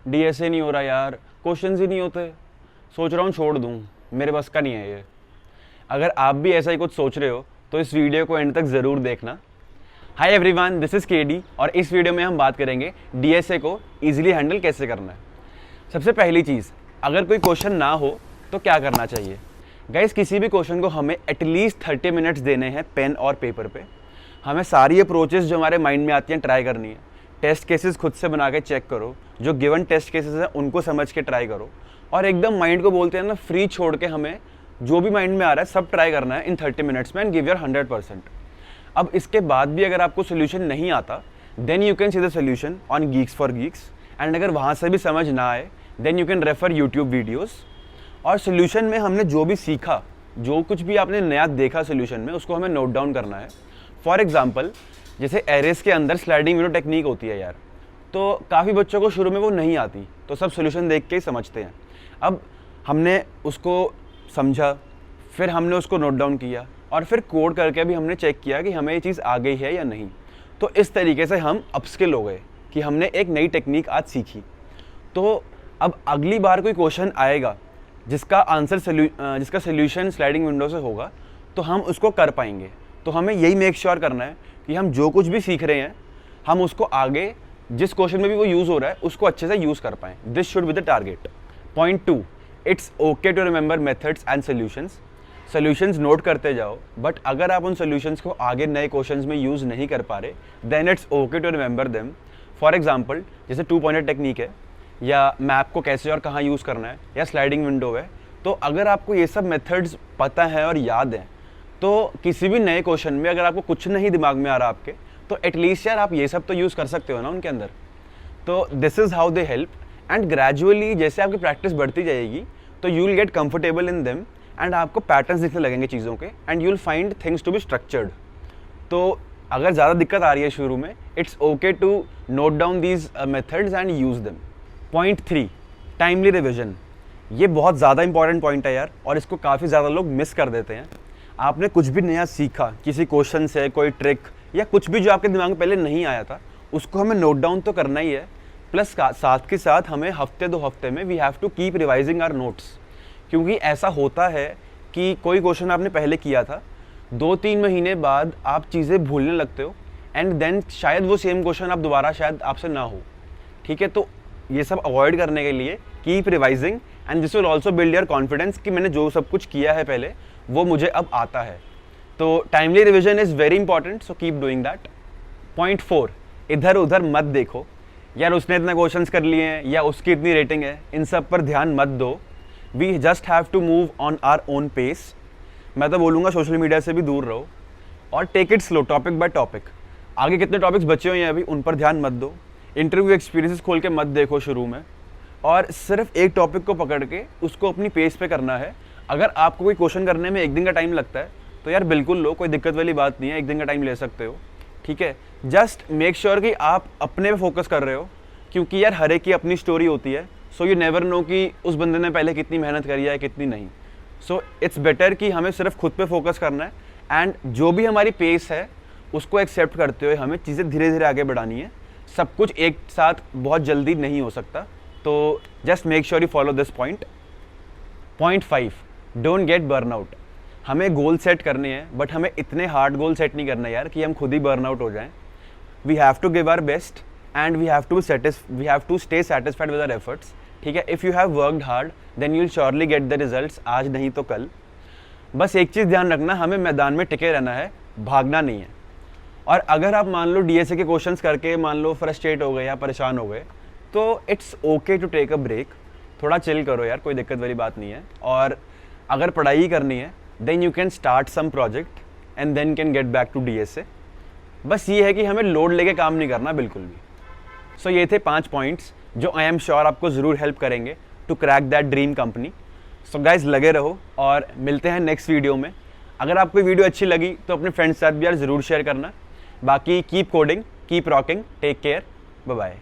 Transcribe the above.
DSA नहीं हो रहा यार, क्वेश्चंस ही नहीं होते, सोच रहा हूँ छोड़ दूँ, मेरे बस का नहीं है ये। अगर आप भी ऐसा ही कुछ सोच रहे हो तो इस वीडियो को एंड तक ज़रूर देखना। Hi everyone, this is KD और इस वीडियो में हम बात करेंगे डीएसए को ईजिली हैंडल कैसे करना है। सबसे पहली चीज़, अगर कोई क्वेश्चन ना हो तो क्या करना चाहिए। गाइस, किसी भी क्वेश्चन को हमें एटलीस्ट 30 मिनट्स देने हैं पेन और पेपर पे। हमें सारी अप्रोचेस जो हमारे माइंड में आती हैं ट्राई करनी है। टेस्ट केसेस खुद से बना के चेक करो, जो गिवन टेस्ट केसेस हैं उनको समझ के ट्राई करो और एकदम माइंड को बोलते हैं ना फ्री छोड़ के हमें जो भी माइंड में आ रहा है सब ट्राई करना है इन 30 मिनट्स में एंड गिव योर 100%। अब इसके बाद भी अगर आपको सोल्यूशन नहीं आता then you can see the solution on Geeks for Geeks and अगर वहाँ से भी समझ ना आए then you can refer YouTube videos. और सोल्यूशन में हमने जो भी सीखा, जो कुछ भी आपने नया देखा सोल्यूशन में, उसको हमें नोट डाउन करना है। फॉर एग्जाम्पल, जैसे एरेस के अंदर स्लाइडिंग विंडो टेक्निक होती है यार, तो काफ़ी बच्चों को शुरू में वो नहीं आती, तो सब सोल्यूशन देख के ही समझते हैं। अब हमने उसको समझा, फिर हमने उसको नोट डाउन किया और फिर कोड करके भी हमने चेक किया कि हमें ये चीज़ आ गई है या नहीं। तो इस तरीके से हम अपस्किल हो गए कि हमने एक नई टेक्निक आज सीखी। तो अब अगली बार कोई क्वेश्चन आएगा जिसका सोल्यूशन स्लाइडिंग विंडो से होगा तो हम उसको कर पाएंगे। तो हमें यही मेक श्योर करना है कि हम जो कुछ भी सीख रहे हैं हम उसको आगे जिस क्वेश्चन में भी वो यूज़ हो रहा है उसको अच्छे से यूज़ कर पाएँ। This should be the target. Point 2, it's okay to remember methods and solutions note करते जाओ, बट अगर आप उन सोल्यूशंस को आगे नए क्वेश्चंस में यूज़ नहीं कर पा रहे then it's okay to remember them. For example, जैसे 2 पॉइंटेड टेक्निक है या मैप को कैसे और कहाँ यूज़ करना है या स्लाइडिंग विंडो है, तो अगर आपको ये सब मेथड्स पता है और याद हैं तो किसी भी नए क्वेश्चन में अगर आपको कुछ नहीं दिमाग में आ रहा आपके, तो एटलीस्ट यार आप ये सब तो यूज़ कर सकते हो ना उनके अंदर। तो this is how they help and gradually जैसे आपकी प्रैक्टिस बढ़ती जाएगी तो you will get comfortable in them and आपको पैटर्न्स दिखने लगेंगे चीज़ों के and you will find things to be structured. तो अगर ज़्यादा दिक्कत आ रही है शुरू में, it's okay to note down these methods and use them. Point 3, timely revision. ये बहुत ज़्यादा इंपॉर्टेंट पॉइंट है यार और इसको काफ़ी ज़्यादा लोग मिस कर देते हैं। आपने कुछ भी नया सीखा, किसी क्वेश्चन से कोई ट्रिक या कुछ भी जो आपके दिमाग में पहले नहीं आया था, उसको हमें नोट डाउन तो करना ही है। प्लस साथ के साथ हमें हफ्ते 2 हफ्ते में we have to keep revising our notes, क्योंकि ऐसा होता है कि कोई क्वेश्चन आपने पहले किया था, 2-3 महीने बाद आप चीज़ें भूलने लगते हो एंड देन शायद वो सेम क्वेश्चन आप दोबारा शायद आपसे ना हो। ठीक है, तो ये सब अवॉइड करने के लिए keep revising and this will also build your confidence कि मैंने जो सब कुछ किया है पहले वो मुझे अब आता है। तो timely revision is very important, so keep doing that. Point 4, इधर उधर मत देखो यार, उसने इतने क्वेश्चंस कर लिए हैं या उसकी इतनी रेटिंग है, इन सब पर ध्यान मत दो। We just have to move on our own pace. मैं तो बोलूँगा सोशल मीडिया से भी दूर रहो और take it slow, topic by topic. आगे कितने टॉपिक्स बचे हुए हैं अभी, उन पर ध्यान मत दो। इंटरव्यू एक्सपीरियंसेस खोल के मत देखो शुरू में, और सिर्फ एक टॉपिक को पकड़ के उसको अपनी पेस पे करना है। अगर आपको कोई क्वेश्चन करने में 1 दिन का टाइम लगता है तो यार बिल्कुल लो, कोई दिक्कत वाली बात नहीं है, 1 दिन का टाइम ले सकते हो। ठीक है, जस्ट मेक श्योर कि आप अपने पे फोकस कर रहे हो, क्योंकि यार हर एक की अपनी स्टोरी होती है। सो यू नेवर नो कि उस बंदे ने पहले कितनी मेहनत करी है कितनी नहीं। सो इट्स बेटर कि हमें सिर्फ खुद पे फोकस करना है एंड जो भी हमारी पेस है उसको एक्सेप्ट करते हुए हमें चीज़ें धीरे धीरे आगे बढ़ानी है। सब कुछ एक साथ बहुत जल्दी नहीं हो सकता, तो just make sure you follow this point. Point 5, don't get burnout. हमें गोल सेट करने हैं बट हमें इतने हार्ड गोल सेट नहीं करना यार कि हम खुद ही बर्नआउट हो जाएं। We have to give our best and we have to stay satisfied with our efforts. ठीक है, if you have worked hard then you will surely get the results, आज नहीं तो कल। बस एक चीज़ ध्यान रखना, हमें मैदान में टिके रहना है, भागना नहीं है। और अगर आप मान लो डीएसए के क्वेश्चंस करके मान लो फ्रस्ट्रेट हो गए या परेशान हो गए, तो it's okay to take a break. थोड़ा चिल करो यार, कोई दिक्कत वाली बात नहीं है। और अगर पढ़ाई करनी है then you can start some project and then can get back to DSA. बस ये है कि हमें लोड लेके काम नहीं करना बिल्कुल भी। सो ये थे 5 पॉइंट्स जो आई एम श्योर आपको ज़रूर हेल्प करेंगे to crack that dream company. So guys लगे रहो और मिलते हैं नेक्स्ट वीडियो में। अगर आपको वीडियो अच्छी लगी तो अपने फ्रेंड्स के साथ भी यार ज़रूर शेयर करना। बाकी keep coding, keep rocking, take care, bye bye.